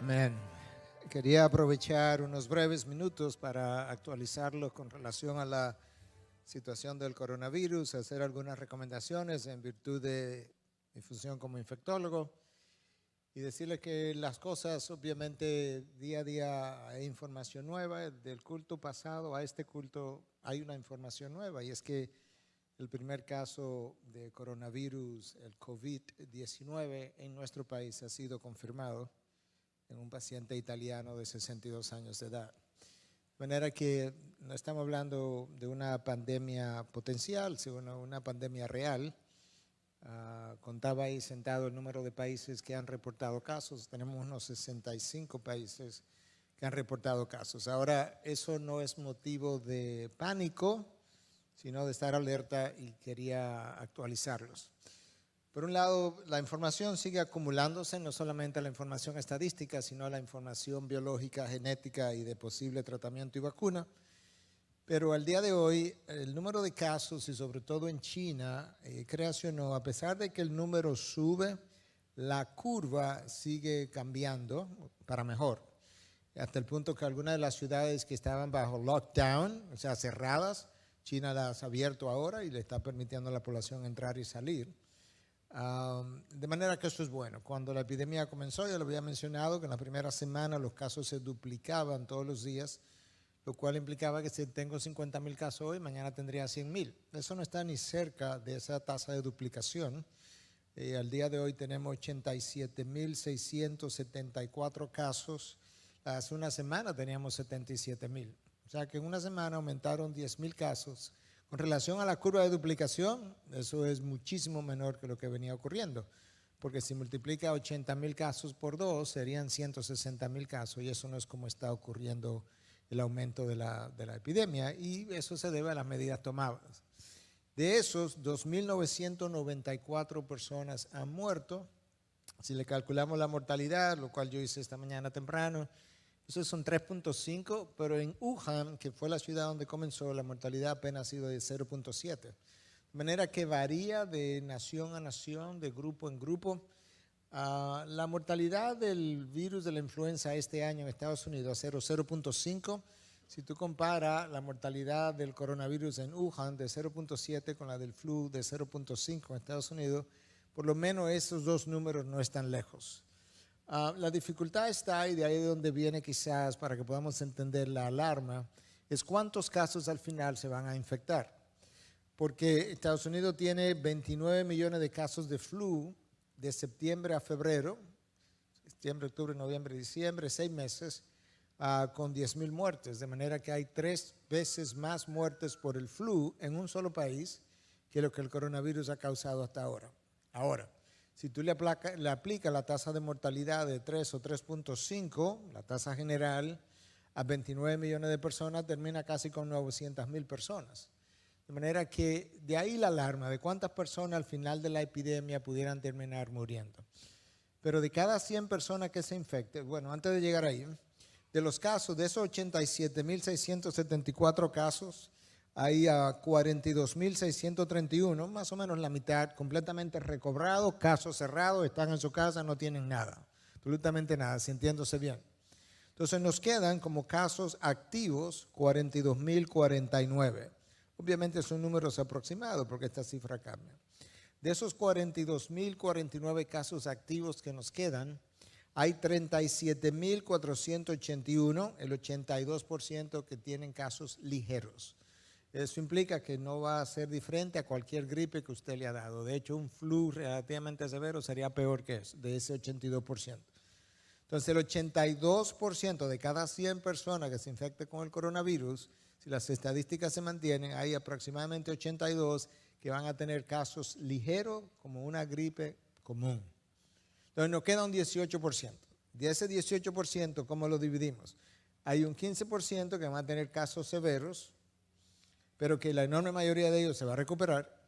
Amén. Quería aprovechar unos breves minutos para actualizarlo con relación a la situación del coronavirus, hacer algunas recomendaciones en virtud de mi función como infectólogo y decirles que las cosas, obviamente, día a día hay información nueva. Del culto pasado a este culto hay una información nueva, y es que el primer caso de coronavirus, el COVID-19, en nuestro país ha sido confirmado en un paciente italiano de 62 años de edad. De manera que no estamos hablando de una pandemia potencial, sino una pandemia real. Contaba ahí sentado el número de países que han reportado casos. Tenemos unos 65 países que han reportado casos. Ahora, eso no es motivo de pánico, sino de estar alerta, y quería actualizarlos. Por un lado, la información sigue acumulándose, no solamente la información estadística, sino la información biológica, genética y de posible tratamiento y vacuna. Pero al día de hoy, el número de casos, y sobre todo en China, créase o no, a pesar de que el número sube, la curva sigue cambiando para mejor. Hasta el punto que algunas de las ciudades que estaban bajo lockdown, o sea, cerradas, China las ha abierto ahora y le está permitiendo a la población entrar y salir. De manera que esto es bueno. Cuando la epidemia comenzó, ya lo había mencionado, que en la primera semana los casos se duplicaban todos los días, lo cual implicaba que si tengo 50,000 casos hoy, mañana tendría 100,000. Eso no está ni cerca de esa tasa de duplicación. Al día de hoy tenemos 87,674 casos. Hace una semana teníamos 77,000. O sea que en una semana aumentaron 10,000 casos. Con relación a la curva de duplicación, eso es muchísimo menor que lo que venía ocurriendo, porque si multiplica 80,000 casos por 2, serían 160,000 casos, y eso no es como está ocurriendo el aumento de la epidemia, y eso se debe a las medidas tomadas. De esos, 2,994 personas han muerto. Si le calculamos la mortalidad, lo cual yo hice esta mañana temprano, esos son 3.5, pero en Wuhan, que fue la ciudad donde comenzó, la mortalidad apenas ha sido de 0.7. De manera que varía de nación a nación, de grupo en grupo. La mortalidad del virus de la influenza este año en Estados Unidos ha sido 0.5. Si tú comparas la mortalidad del coronavirus en Wuhan de 0.7 con la del flu de 0.5 en Estados Unidos, por lo menos esos dos números no están lejos. La dificultad está, y de ahí de donde viene quizás para que podamos entender la alarma, es cuántos casos al final se van a infectar. Porque Estados Unidos tiene 29 millones de casos de flu de septiembre a febrero, septiembre, octubre, noviembre, diciembre, 6 meses, con 10,000 muertes. De manera que hay 3 veces más muertes por el flu en un solo país que lo que el coronavirus ha causado hasta ahora. Ahora, si tú le aplicas la tasa de mortalidad de 3 o 3.5, la tasa general, a 29 millones de personas, termina casi con 900,000 personas. De manera que de ahí la alarma de cuántas personas al final de la epidemia pudieran terminar muriendo. Pero de cada 100 personas que se infecten, bueno, antes de llegar ahí, de los casos, de esos 87,674 casos, hay 42,631, más o menos la mitad, completamente recobrados, casos cerrados, están en su casa, no tienen nada, absolutamente nada, sintiéndose bien. Entonces nos quedan como casos activos 42,049. Obviamente son números aproximados porque esta cifra cambia. De esos 42,049 casos activos que nos quedan, hay 37,481, el 82% que tienen casos ligeros. Eso implica que no va a ser diferente a cualquier gripe que usted le ha dado. De hecho, un flu relativamente severo sería peor que eso, de ese 82%. Entonces, el 82% de cada 100 personas que se infecten con el coronavirus, si las estadísticas se mantienen, hay aproximadamente 82 que van a tener casos ligeros como una gripe común. Entonces, nos queda un 18%. De ese 18%, ¿cómo lo dividimos? Hay un 15% que van a tener casos severos, pero que la enorme mayoría de ellos se va a recuperar.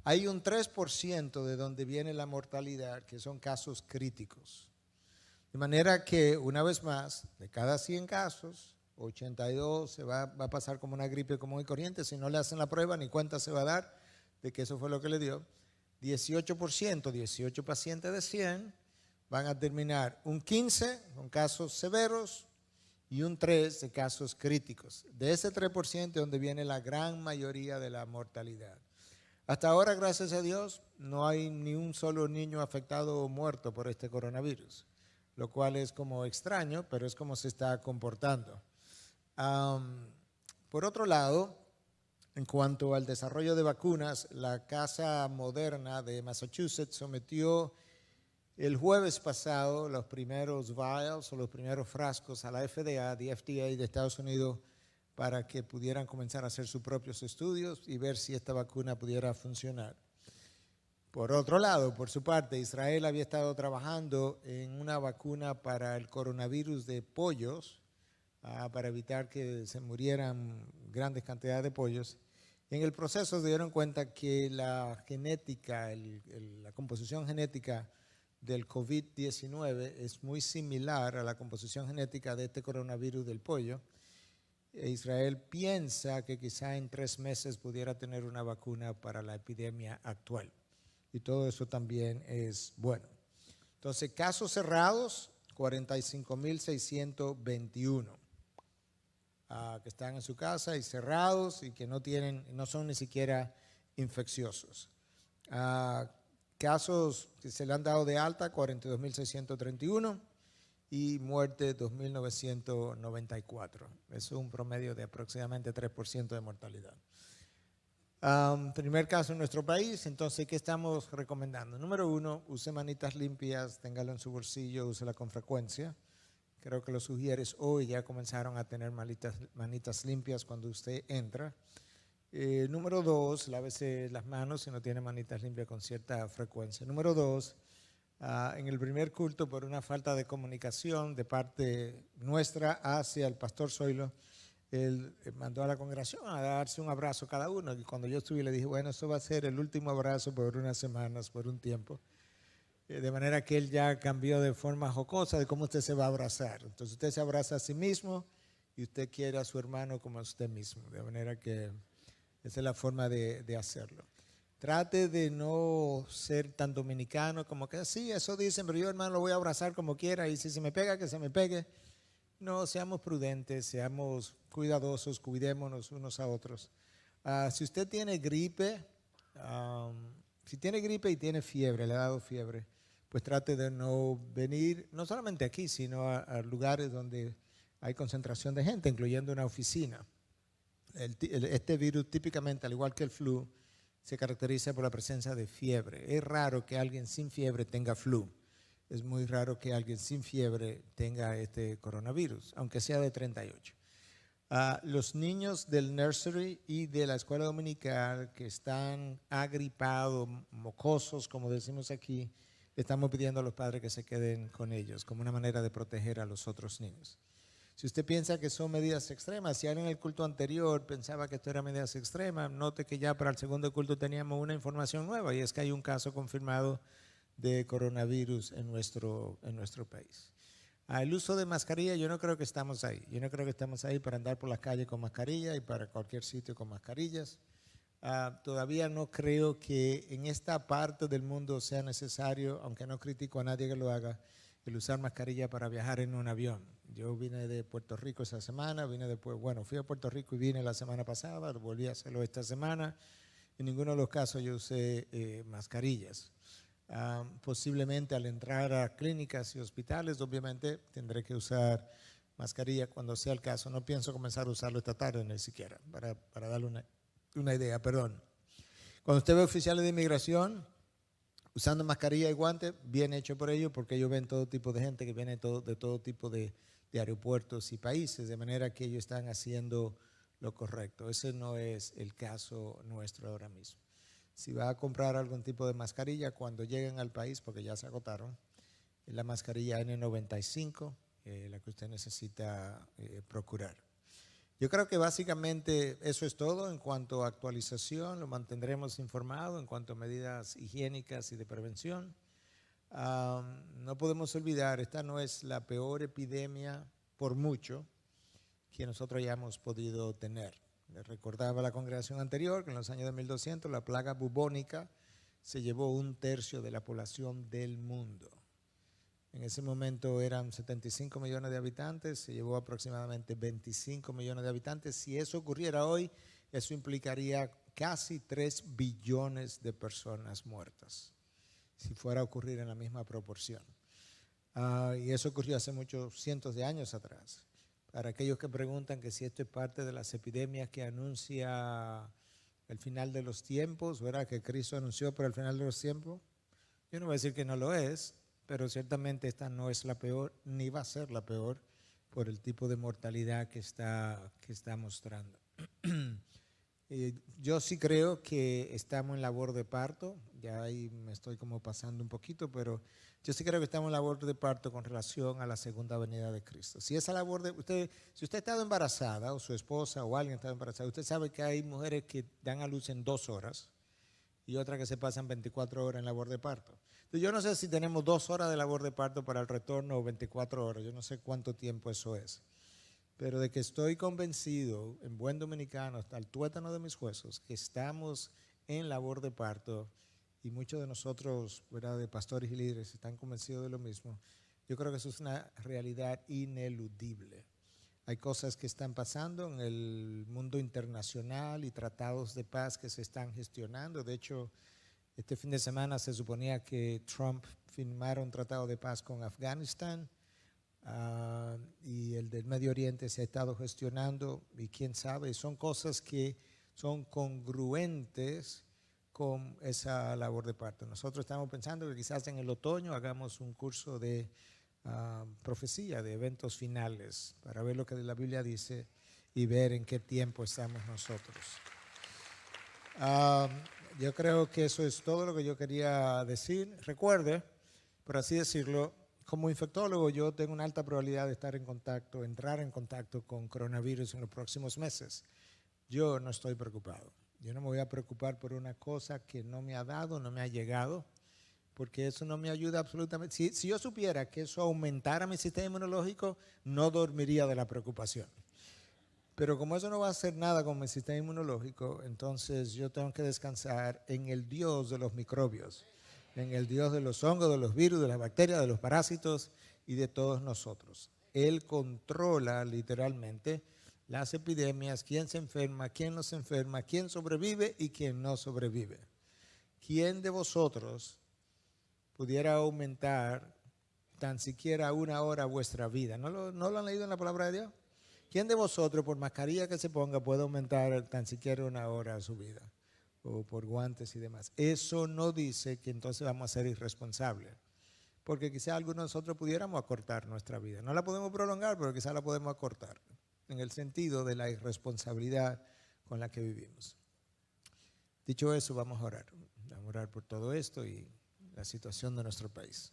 Hay un 3% de donde viene la mortalidad, que son casos críticos. De manera que, una vez más, de cada 100 casos, 82 se va a pasar como una gripe común y corriente. Si no le hacen la prueba, ni cuenta se va a dar de que eso fue lo que le dio. 18%, 18 pacientes de 100, van a terminar un 15 con casos severos y un 3 de casos críticos. De ese 3% es donde viene la gran mayoría de la mortalidad. Hasta ahora, gracias a Dios, no hay ni un solo niño afectado o muerto por este coronavirus, lo cual es como extraño, pero es como se está comportando. Por otro lado, en cuanto al desarrollo de vacunas, la Casa Moderna de Massachusetts sometió el jueves pasado los primeros vials o los primeros frascos a la FDA de Estados Unidos para que pudieran comenzar a hacer sus propios estudios y ver si esta vacuna pudiera funcionar. Por otro lado, por su parte, Israel había estado trabajando en una vacuna para el coronavirus de pollos, para evitar que se murieran grandes cantidades de pollos. En el proceso se dieron cuenta que la genética, la composición genética del COVID-19 es muy similar a la composición genética de este coronavirus del pollo. Israel piensa que quizá en 3 meses pudiera tener una vacuna para la epidemia actual. Y todo eso también es bueno. Entonces, casos cerrados, 45.621 que están en su casa y cerrados y que no son ni siquiera infecciosos. Casos que se le han dado de alta, 42.631 y muerte 2.994. Eso es un promedio de aproximadamente 3% de mortalidad. Primer caso en nuestro país, entonces, ¿qué estamos recomendando? Número 1, use manitas limpias, téngalo en su bolsillo, úsela con frecuencia. Creo que los sugieres hoy ya comenzaron a tener manitas limpias cuando usted entra. Número 2, lávese las manos si no tiene manitas limpias con cierta frecuencia. Número 2, en el primer culto, por una falta de comunicación de parte nuestra hacia el pastor Zoilo, él mandó a la congregación a darse un abrazo cada uno. Y cuando yo estuve le dije, bueno, eso va a ser el último abrazo por unas semanas, por un tiempo. De manera que él ya cambió de forma jocosa de cómo usted se va a abrazar. Entonces usted se abraza a sí mismo y usted quiere a su hermano como a usted mismo. De manera que esa es la forma de hacerlo. Trate de no ser tan dominicano como que sí, eso dicen, pero yo hermano lo voy a abrazar como quiera y si se me pega, que se me pegue. No, seamos prudentes, seamos cuidadosos, cuidémonos unos a otros. Si usted tiene gripe, si tiene gripe y tiene fiebre, le ha dado fiebre, pues trate de no venir, no solamente aquí, sino a lugares donde hay concentración de gente, incluyendo una oficina. Este virus típicamente, al igual que el flu, se caracteriza por la presencia de fiebre. Es raro que alguien sin fiebre tenga flu. Es muy raro que alguien sin fiebre tenga este coronavirus, aunque sea de 38. Los niños del nursery y de la escuela dominical que están agripados, mocosos, como decimos aquí, estamos pidiendo a los padres que se queden con ellos como una manera de proteger a los otros niños. Si usted piensa que son medidas extremas, si alguien en el culto anterior pensaba que esto era medidas extremas, note que ya para el segundo culto teníamos una información nueva y es que hay un caso confirmado de coronavirus en nuestro país. El uso de mascarilla, yo no creo que estamos ahí. Yo no creo que estamos ahí para andar por las calles con mascarilla y para cualquier sitio con mascarillas. Todavía no creo que en esta parte del mundo sea necesario, aunque no critico a nadie que lo haga, el usar mascarilla para viajar en un avión. Yo vine de Puerto Rico esa semana, fui a Puerto Rico y vine la semana pasada, volví a hacerlo esta semana. En ninguno de los casos yo usé mascarillas. Posiblemente al entrar a clínicas y hospitales, obviamente tendré que usar mascarilla cuando sea el caso. No pienso comenzar a usarlo esta tarde ni siquiera, para darle una idea, perdón. Cuando usted ve oficiales de inmigración usando mascarilla y guantes, bien hecho por ellos, porque ellos ven todo tipo de gente que viene de todo tipo de aeropuertos y países, de manera que ellos están haciendo lo correcto. Ese no es el caso nuestro ahora mismo. Si va a comprar algún tipo de mascarilla cuando lleguen al país, porque ya se agotaron, la mascarilla N95, la que usted necesita procurar. Yo creo que básicamente eso es todo en cuanto a actualización, lo mantendremos informado en cuanto a medidas higiénicas y de prevención. No podemos olvidar, esta no es la peor epidemia por mucho que nosotros hayamos podido tener. Les recordaba a la congregación anterior que en los años de 1200 la plaga bubónica se llevó 1/3 de la población del mundo. En ese momento eran 75 millones de habitantes, se llevó aproximadamente 25 millones de habitantes. Si eso ocurriera hoy, eso implicaría casi 3 billones de personas muertas, si fuera a ocurrir en la misma proporción. Y eso ocurrió hace muchos cientos de años atrás. Para aquellos que preguntan que si esto es parte de las epidemias que anuncia el final de los tiempos, ¿verdad? Que Cristo anunció para el final de los tiempos, yo no voy a decir que no lo es, pero ciertamente esta no es la peor, ni va a ser la peor por el tipo de mortalidad que está mostrando. Yo sí creo que estamos en labor de parto, ya ahí me estoy como pasando un poquito, pero yo sí creo que estamos en labor de parto con relación a la segunda venida de Cristo. Si esa labor si usted ha estado embarazada, o su esposa o alguien ha estado embarazada, usted sabe que hay mujeres que dan a luz en 2 horas y otras que se pasan 24 horas en labor de parto. Entonces, yo no sé si tenemos 2 horas de labor de parto para el retorno o 24 horas, yo no sé cuánto tiempo eso es. Pero de que estoy convencido, en buen dominicano, hasta el tuétano de mis huesos, que estamos en labor de parto, y muchos de nosotros, ¿verdad?, de pastores y líderes, están convencidos de lo mismo. Yo creo que eso es una realidad ineludible. Hay cosas que están pasando en el mundo internacional y tratados de paz que se están gestionando. De hecho, este fin de semana se suponía que Trump firmara un tratado de paz con Afganistán. Y el del Medio Oriente se ha estado gestionando y quién sabe, son cosas que son congruentes con esa labor de parto. Nosotros estamos pensando que quizás en el otoño hagamos un curso de profecía, de eventos finales, para ver lo que la Biblia dice y ver en qué tiempo estamos nosotros. Yo creo que eso es todo lo que yo quería decir. Recuerde, por así decirlo, como infectólogo yo tengo una alta probabilidad de entrar en contacto con coronavirus en los próximos meses. Yo no estoy preocupado. Yo no me voy a preocupar por una cosa que no me ha dado, no me ha llegado, porque eso no me ayuda absolutamente. Si yo supiera que eso aumentara mi sistema inmunológico, no dormiría de la preocupación. Pero como eso no va a hacer nada con mi sistema inmunológico, entonces yo tengo que descansar en el Dios de los microbios, en el Dios de los hongos, de los virus, de las bacterias, de los parásitos y de todos nosotros. Él controla literalmente las epidemias, quién se enferma, quién no se enferma, quién sobrevive y quién no sobrevive. ¿Quién de vosotros pudiera aumentar tan siquiera 1 hora vuestra vida? ¿No lo han leído en la palabra de Dios? ¿Quién de vosotros, por mascarilla que se ponga, puede aumentar tan siquiera 1 hora su vida? O por guantes y demás. Eso no dice que entonces vamos a ser irresponsables, porque quizá algunos de nosotros pudiéramos acortar nuestra vida. No la podemos prolongar, pero quizá la podemos acortar, en el sentido de la irresponsabilidad con la que vivimos. Dicho eso, vamos a orar. Vamos a orar por todo esto y la situación de nuestro país.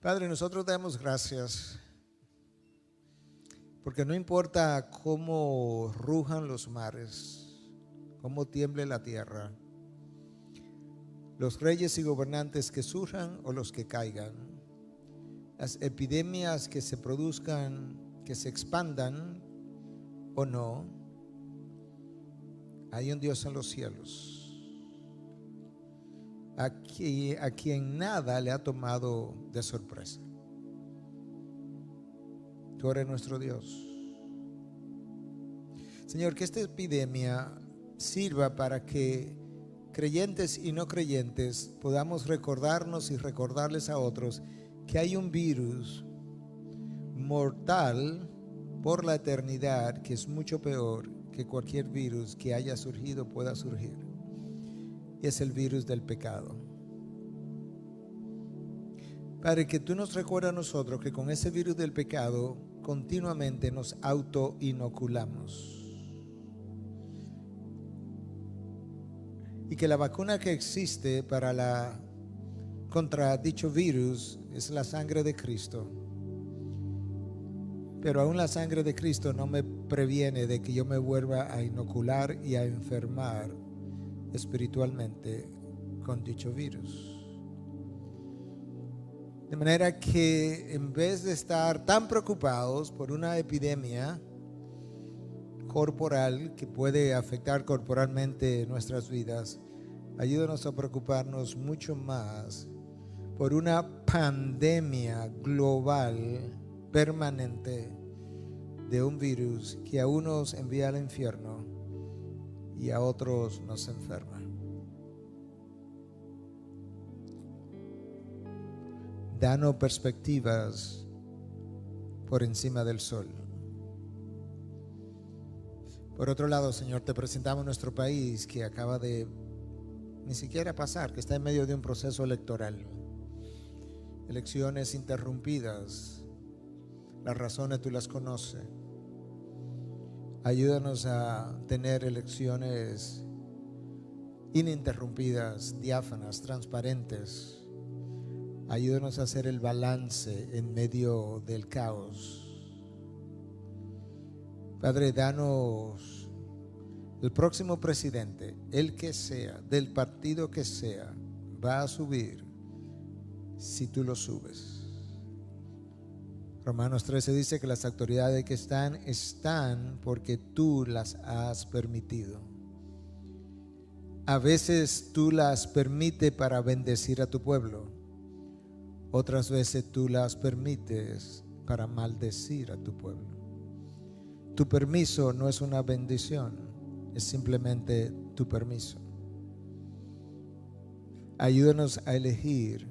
Padre, nosotros damos gracias, porque no importa cómo rujan los mares, cómo tiemble la tierra, los reyes y gobernantes que surjan o los que caigan, las epidemias que se produzcan, que se expandan o no, hay un Dios en los cielos, a quien nada le ha tomado de sorpresa. Tú eres nuestro Dios. Señor, que esta epidemia sirva para que creyentes y no creyentes podamos recordarnos y recordarles a otros que hay un virus mortal por la eternidad que es mucho peor que cualquier virus que haya surgido pueda surgir, y es el virus del pecado. Padre, que tú nos recuerdas a nosotros que con ese virus del pecado continuamente nos autoinoculamos. Y que la vacuna que existe contra dicho virus es la sangre de Cristo. Pero aún la sangre de Cristo no me previene de que yo me vuelva a inocular y a enfermar espiritualmente con dicho virus. De manera que en vez de estar tan preocupados por una epidemia corporal que puede afectar corporalmente nuestras vidas, ayúdanos a preocuparnos mucho más por una pandemia global permanente de un virus que a unos envía al infierno y a otros nos enferma. Danos perspectivas por encima del sol. Por otro lado, Señor, te presentamos nuestro país que acaba de ni siquiera pasar, que está en medio de un proceso electoral. Elecciones interrumpidas. Las razones tú las conoces. Ayúdanos a tener elecciones ininterrumpidas, diáfanas, transparentes. Ayúdanos a hacer el balance en medio del caos. Padre, danos el próximo presidente, el que sea, del partido que sea, va a subir si tú lo subes. Romanos 13 dice que las autoridades que están porque tú las has permitido. A veces tú las permites para bendecir a tu pueblo. Otras veces tú las permites para maldecir a tu pueblo. Tu permiso no es una bendición, es simplemente tu permiso. Ayúdanos a elegir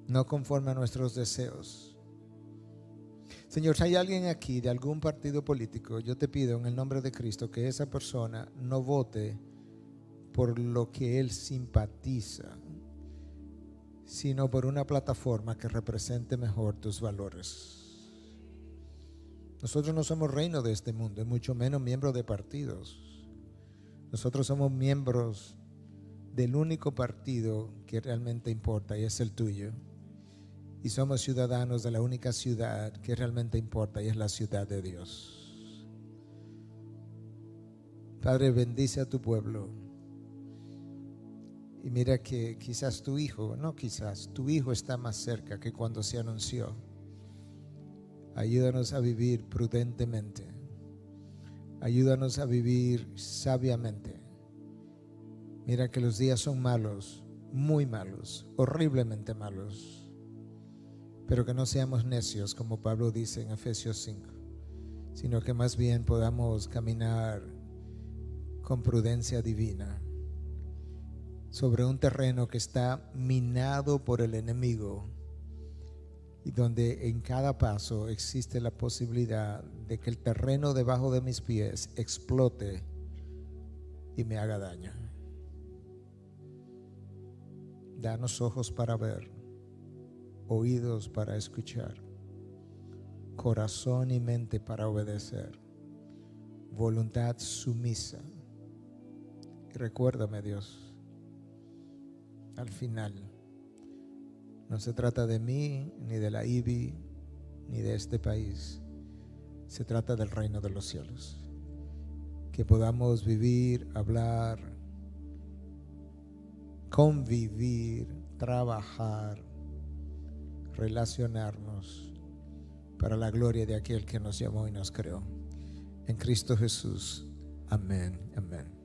no conforme a nuestros deseos. Señor, si hay alguien aquí de algún partido político, yo te pido en el nombre de Cristo que esa persona no vote por lo que él simpatiza, sino por una plataforma que represente mejor tus valores. Nosotros no somos reino de este mundo, y mucho menos miembros de partidos. Nosotros somos miembros del único partido que realmente importa, y es el tuyo. Y somos ciudadanos de la única ciudad que realmente importa, y es la ciudad de Dios. Padre, bendice a tu pueblo. Y mira que quizás tu hijo está más cerca que cuando se anunció. Ayúdanos a vivir prudentemente. Ayúdanos a vivir sabiamente. Mira que los días son malos, muy malos, horriblemente malos. Pero que no seamos necios, como Pablo dice en Efesios 5, sino que más bien podamos caminar con prudencia divina sobre un terreno que está minado por el enemigo y donde en cada paso existe la posibilidad de que el terreno debajo de mis pies explote y me haga daño. Danos ojos para ver, oídos para escuchar, corazón y mente para obedecer, voluntad sumisa. Y recuérdame, Dios, al final no se trata de mí, ni de la IBI, ni de este país. Se trata del reino de los cielos. Que podamos vivir, hablar, convivir, trabajar, relacionarnos para la gloria de aquel que nos llamó y nos creó. En Cristo Jesús. Amén. Amén.